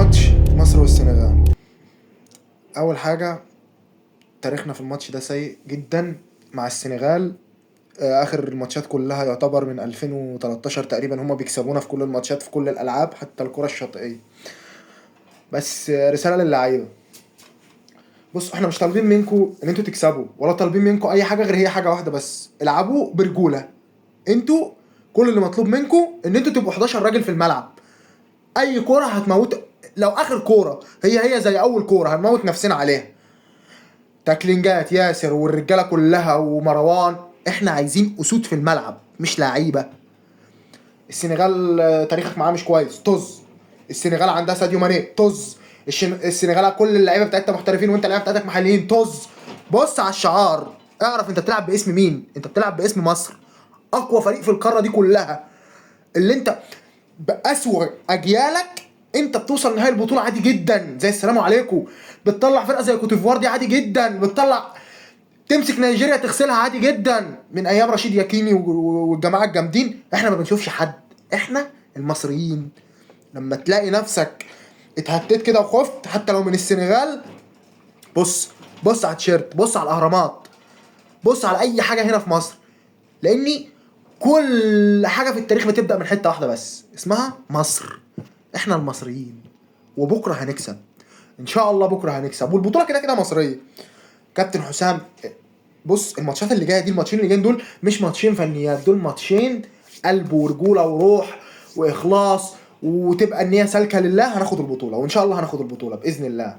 ماتش مصر والسنغال. اول حاجه، تاريخنا في الماتش ده سيء جدا مع السنغال. اخر الماتشات كلها يعتبر من 2013 تقريبا هما بيكسبونا في كل الماتشات في كل الالعاب حتى الكره الشاطئيه. بس رساله للعيبه، بص احنا مش طالبين منكم ان انتوا تكسبوا ولا طالبين منكم اي حاجه غير هي حاجه واحده بس، العبوا برجوله. انتوا كل اللي مطلوب منكم ان انتوا تبقوا 11 راجل في الملعب. اي كوره هتموت، لو اخر كوره هي زي اول كوره هنموت نفسنا عليها. تاكلينجات ياسر والرجاله كلها ومروان، احنا عايزين اسود في الملعب مش لعيبه. السنغال تاريخك معاه مش كويس، طز. السنغال عندها ساديو ماني، طز. السنغال كل اللعيبه بتاعتها محترفين وانت اللعيبه بتاعتك محليين، طز. بص على الشعار، اعرف انت بتلعب باسم مين، انت بتلعب باسم مصر، اقوى فريق في القاره دي كلها. اللي انت بأسوأ اجيالك انت بتوصل نهائي البطوله عادي جدا زي السلام عليكم. بتطلع فرقه زي كوتيفوار دي عادي جدا، بتطلع تمسك نيجيريا تغسلها عادي جدا من ايام رشيد ياكيني والجماعه الجامدين. احنا ما بنشوفش حد، احنا المصريين لما تلاقي نفسك اتهتت كده وخفت حتى لو من السنغال، بص، بص على التيشيرت، بص على الاهرامات، بص على اي حاجه هنا في مصر. لاني كل حاجه في التاريخ بتبدا من حته واحده بس اسمها مصر. احنا المصريين، وبكره هنكسب ان شاء الله. بكره هنكسب والبطوله كده كده مصريه. كابتن حسام، بص الماتشات اللي جايه دي، الماتشين اللي جايين دول مش ماتشين فنيات، دول ماتشين قلب ورجوله وروح واخلاص، وتبقى النيه سالكه لله. هناخد البطوله وان شاء الله هناخد البطوله باذن الله.